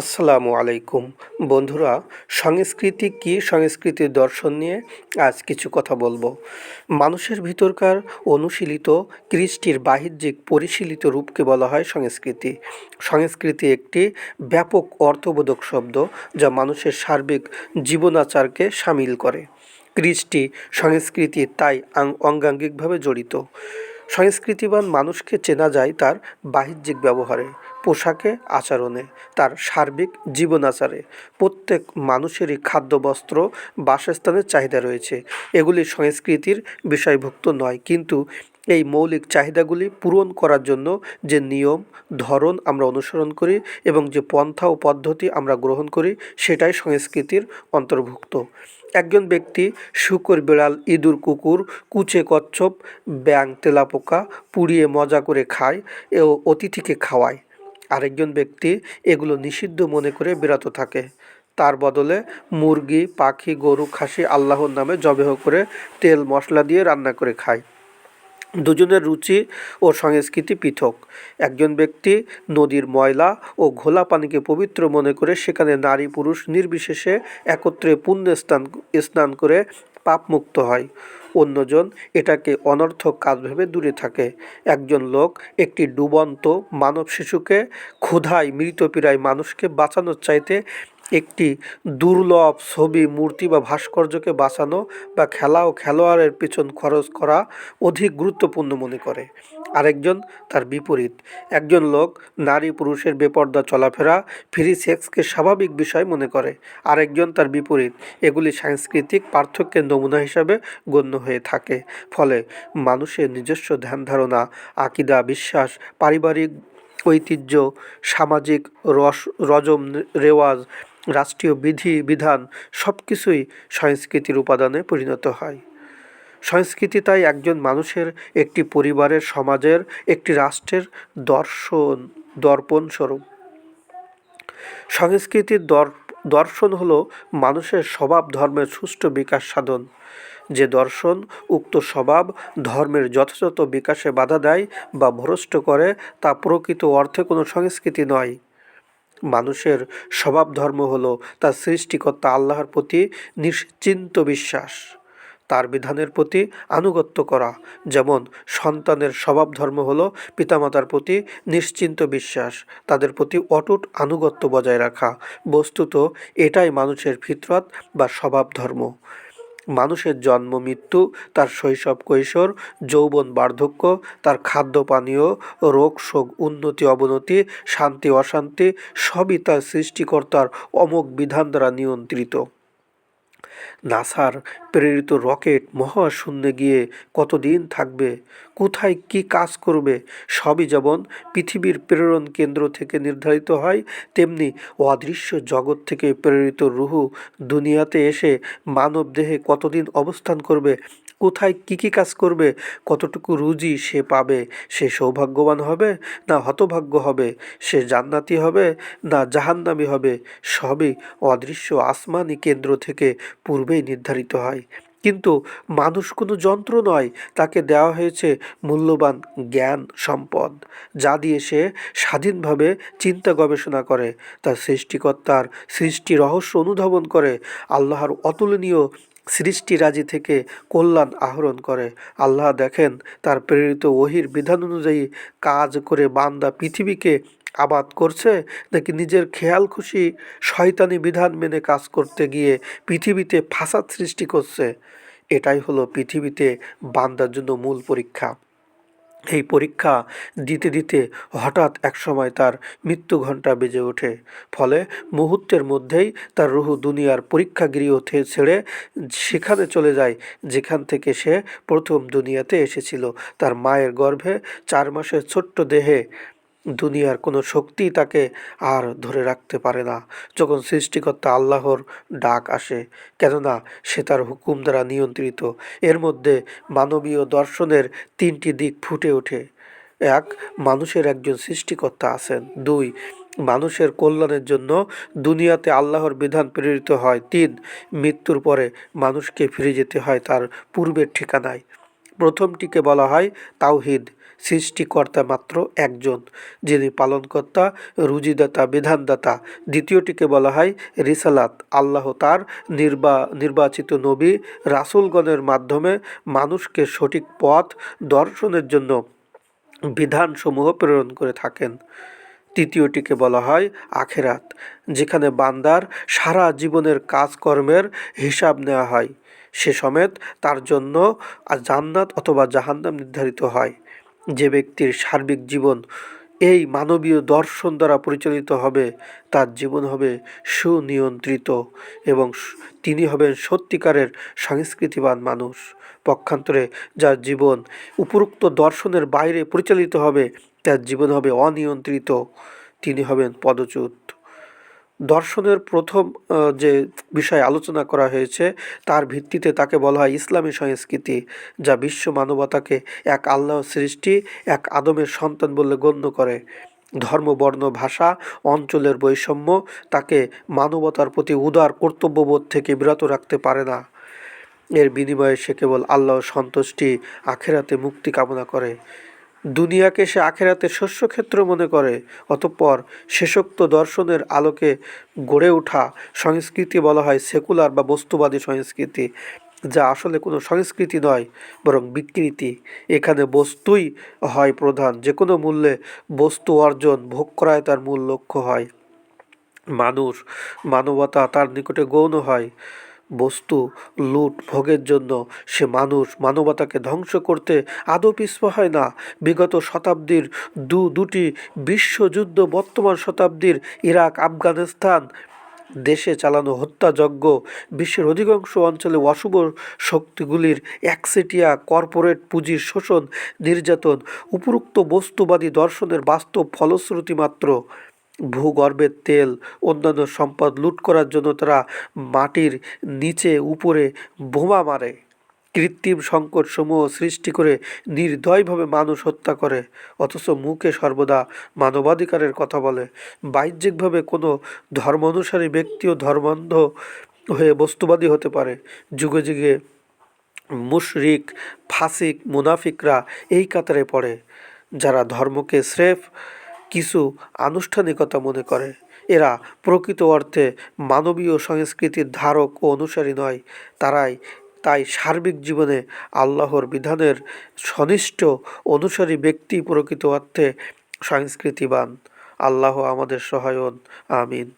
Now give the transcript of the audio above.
আসসালামু আলাইকুম বন্ধুরা। সংস্কৃতি কি, সংস্কৃতির দর্শন নিয়ে আজ কিছু কথা বলবো। মানুষের ভিতরকার অনুশীলিত কৃষ্টির বাহ্যিক পরিশীলিত রূপকে বলা হয় সংস্কৃতি। সংস্কৃতি একটি ব্যাপক অর্থবোধক শব্দ যা মানুষের সার্বিক জীবনাচারকে শামিল করে। কৃষ্টি সংস্কৃতি তাই অঙ্গাঙ্গিকভাবে জড়িত। সংস্কৃতিবান মানুষকে চেনা যায় তার বাহ্যিক ব্যবহারে, পোশাকে, আচরণে, তার সার্বিক জীবনাচারে। প্রত্যেক মানুষেরই খাদ্য, বস্ত্র, বাসস্থানের চাহিদা রয়েছে। এগুলি সংস্কৃতির বিষয়ভুক্ত নয়, কিন্তু এই মৌলিক চাহিদাগুলি পূরণ করার জন্য যে নিয়ম, ধরন আমরা অনুসরণ করি এবং যে পন্থা ও পদ্ধতি আমরা গ্রহণ করি সেটাই সংস্কৃতির অন্তর্ভুক্ত। একজন ব্যক্তি শূকর, বিড়াল, ইঁদুর, কুকুর, কুচে কচ্ছপ, ব্যাঙ, তেলাপোকা পুড়িয়ে মজা করে খায় ও অতিথিকে খাওয়ায়। আরেকজন ব্যক্তি এগুলো নিষিদ্ধ মনে করে বিরত থাকে। তার বদলে মুরগি, পাখি, গরু, খাসি আল্লাহর নামে জবেহ করে তেল মশলা দিয়ে রান্না করে খায়। দুজনের রুচি ও সংস্কৃতি পৃথক। একজন ব্যক্তি নদীর ময়লা ও ঘোলা পানিকে পবিত্র মনে করে সেখানে নারী পুরুষ নির্বিশেষে একত্রে পুণ্যে স্নান করে পাপমুক্ত হয়। অন্যজন এটাকে অনর্থক কাজ ভেবে দূরে থাকে। একজন লোক একটি ডুবন্ত মানব শিশুকে ক্ষুধায় মৃতপ্রায় মানুষকে বাঁচানোর চাইতে একটি দুর্লভ ছবি, মূর্তি বা ভাস্কর্যকে বাঁচানো বা খেলা ও খেলোয়াড়ের পেছন খরচ করা অধিক গুরুত্বপূর্ণ মনে করে। আরেকজন তার বিপরীত। একজন লোক নারী পুরুষের বেপর্দা চলাফেরা, ফ্রি সেক্সকে স্বাভাবিক বিষয় মনে করে। আরেকজন তার বিপরীত। এগুলি সাংস্কৃতিক পার্থক্যের নমুনা হিসাবে গণ্য হয়ে থাকে। ফলে মানুষের নিজস্ব ধ্যান ধারণা, আকিদা, বিশ্বাস, পারিবারিক ঐতিহ্য, সামাজিক রজম রেওয়াজ, রাষ্ট্রীয় বিধি বিধান সব কিছুই সংস্কৃতির উপাদানে পরিণত হয়। সংস্কৃতি তাই একজন মানুষের, একটি পরিবারের, সমাজের, একটি রাষ্ট্রের দর্পণ স্বরূপ। সংস্কৃতির দর্শন হল মানুষের স্বভাব ধর্মের সুষ্ঠু বিকাশ সাধন। যে দর্শন উক্ত স্বভাব ধর্মের যথাযথ বিকাশে বাধা দেয় বা ভ্রষ্ট করে তা প্রকৃত অর্থে কোনো সংস্কৃতি নয়। মানুষের স্বভাব ধর্ম হল তার সৃষ্টিকর্তা আল্লাহর প্রতি নিশ্চিন্ত বিশ্বাস, তার বিধানের প্রতি আনুগত্য করা। যেমন সন্তানের স্বভাব ধর্ম হল পিতামাতার প্রতি নিশ্চিন্ত বিশ্বাস, তাদের প্রতি অটুট আনুগত্য বজায় রাখা। বস্তুত এটাই মানুষের ফিতরত বা স্বভাব ধর্ম। মানুষের জন্ম, মৃত্যু, তার শৈশব, কৈশোর, যৌবন, বার্ধক্য, তার খাদ্য পানীয়, রোগ শোক, উন্নতি অবনতি, শান্তি অশান্তি সবই তার সৃষ্টিকর্তার অমোঘ বিধান দ্বারা নিয়ন্ত্রিত। নাসার প্রেরিত রকেট মহাশূন্যে গিয়ে কতদিন থাকবে, কোথায় কী কাজ করবে, সবই যেমন পৃথিবীর প্রেরণ কেন্দ্র থেকে নির্ধারিত হয়, তেমনি অদৃশ্য জগৎ থেকে প্রেরিত রুহু দুনিয়াতে এসে মানব দেহে কতদিন অবস্থান করবে, কোথায় কী কী কাজ করবে, কতটুকু রুজি সে পাবে, সে সৌভাগ্যবান হবে না হতভাগ্য হবে, সে জান্নাতি হবে না জাহান্নামী হবে, সবই অদৃশ্য আসমানি কেন্দ্র থেকে পূর্বেই নির্ধারিত হয়। কিন্তু মানুষ কোনো যন্ত্র নয়, তাকে দেওয়া হয়েছে মূল্যবান জ্ঞান সম্পদ, যা দিয়ে সে স্বাধীনভাবে চিন্তা গবেষণা করে, তার সৃষ্টিকর্তার সৃষ্টি রহস্য অনুধাবন করে, আল্লাহর অতুলনীয় সৃষ্টিরাজি থেকে কল্যাণ আহরণ করে। আল্লাহ দেখেন তার প্রেরিত ওহির বিধান অনুযায়ী কাজ করে বান্দা পৃথিবীকে আবাদ করছে নাকি নিজের খেয়াল খুশি শয়তানি বিধান মেনে কাজ করতে গিয়ে পৃথিবীতে ফাসাদ সৃষ্টি করছে। এটাই হলো পৃথিবীতে বান্দার জন্য মূল পরীক্ষা। এই পরীক্ষা দিতে দিতে হঠাৎ একসময় তার মৃত্যু ঘণ্টা বেজে ওঠে। ফলে মুহূর্তের মধ্যেই তার রুহু দুনিয়ার পরীক্ষাগৃহ ছেড়ে সেখানে চলে যায় যেখান থেকে সে প্রথম দুনিয়াতে এসেছিল, তার মায়ের গর্ভে 4 মাসের ছোট্ট দেহে। দুনিয়ার কোনো শক্তি তাকে আর ধরে রাখতে পারে না যখন সৃষ্টিকর্তা আল্লাহর ডাক আসে, কেননা সে তার হুকুম দ্বারা নিয়ন্ত্রিত। এর মধ্যে মানবীয় দর্শনের 3টি দিক ফুটে ওঠে। 1. মানুষের একজন সৃষ্টিকর্তা আছেন। 2. মানুষের কল্যাণের জন্য দুনিয়াতে আল্লাহর বিধান প্রেরিত হয়। 3. মৃত্যুর পরে মানুষকে ফিরে যেতে হয় তার পূর্বের ঠিকানায়। প্রথমটিকে বলা হয় তাওহিদ, সৃষ্টিকর্তা মাত্র একজন, যিনি পালনকর্তা, রুজিদাতা, বিধানদাতা। দ্বিতীয়টিকে বলা হয় রিসালাত। আল্লাহ তার নির্বাচিত নবী রাসূলগণের মাধ্যমে মানুষকে সঠিক পথ দর্শনের জন্য বিধানসমূহ প্রেরণ করে থাকেন। তৃতীয়টিকে বলা হয় আখেরাত, যেখানে বান্দার সারা জীবনের কাজকর্মের হিসাব নেওয়া হয়। সে সমেত তার জন্য জান্নাত অথবা জাহান্নাম নির্ধারিত হয়। যে ব্যক্তির সার্বিক জীবন এই মানবীয় দর্শন দ্বারা পরিচালিত হবে, তার জীবন হবে সুনিয়ন্ত্রিত এবং তিনি হবেন সত্যিকারের সংস্কৃতিবান মানুষ। পক্ষান্তরে যার জীবন উপরোক্ত দর্শনের বাইরে পরিচালিত হবে, তার জীবন হবে অনিয়ন্ত্রিত, তিনি হবেন পদচ্যুত। দর্শনের প্রথম যে বিষয় আলোচনা করা হয়েছে তার ভিত্তিতে তাকে বলা হয় ইসলামী সংস্কৃতি, যা বিশ্ব মানবতাকে এক আল্লাহর সৃষ্টি, এক আদমের সন্তান বলে গণ্য করে। ধর্ম, বর্ণ, ভাষা, অঞ্চলের বৈষম্য তাকে মানবতার প্রতি উদার কর্তব্যবোধ থেকে বিরত রাখতে পারে না। এর বিনিময়ে সে কেবল আল্লাহর সন্তুষ্টি, আখেরাতে মুক্তি কামনা করে। দুনিয়াকে সে আখেরাতের শস্যক্ষেত্র মনে করে। অতঃপর শেষোক্ত দর্শনের আলোকে গড়ে ওঠা সংস্কৃতি বলা হয় সেকুলার বা বস্তুবাদী সংস্কৃতি, যা আসলে কোনো সংস্কৃতি নয়, বরং বিকৃতি। এখানে বস্তুই হয় প্রধান, যে কোনো মূল্যে বস্তু অর্জন, ভোগ করাই তার মূল লক্ষ্য হয়। মানবতা তার নিকটে গৌণ হয়। বস্তু লুট ভোগের জন্য সে মানবতাকে ধ্বংস করতে আদৌ পিছপা হয় না। বিগত শতাব্দীর দুটি বিশ্বযুদ্ধ, বর্তমান শতাব্দীর ইরাক, আফগানিস্তান দেশে চালানো হত্যাযজ্ঞ, বিশ্বের অধিকাংশ অঞ্চলে অশুভ শক্তিগুলির একচেটিয়া কর্পোরেট পুঁজির শোষণ, নির্যাতন উপরোক্ত বস্তুবাদী দর্শনের বাস্তব ফলশ্রুতি মাত্র। ভূগর্ভের তেল, অন্যান্য সম্পদ লুট করার জন্য তারা মাটির নিচে উপরে বোমা মারে, কৃত্রিম সংকটসমূহ সৃষ্টি করে নির্দয়ভাবে মানুষ হত্যা করে, অথচ মুখে সর্বদা মানবাধিকারের কথা বলে। বাহ্যিকভাবে কোনো ধর্ম অনুসারী ব্যক্তিও ধর্মান্ধ হয়ে বস্তুবাদী হতে পারে। যুগে যুগে মুশরিক, ফাসিক, মুনাফিকরা এই কাতারে পড়ে, যারা ধর্মকে স্রেফ কিছু আনুষ্ঠানিকতা মনে করে। এরা প্রকৃত অর্থে মানবীয় সংস্কৃতির ধারক ও অনুসারী নয়। তাই সার্বিক জীবনে আল্লাহর বিধানের সনিষ্ঠ অনুসারী ব্যক্তি প্রকৃত অর্থে সংস্কৃতিবান। আল্লাহ আমাদের সহায় হন। আমিন।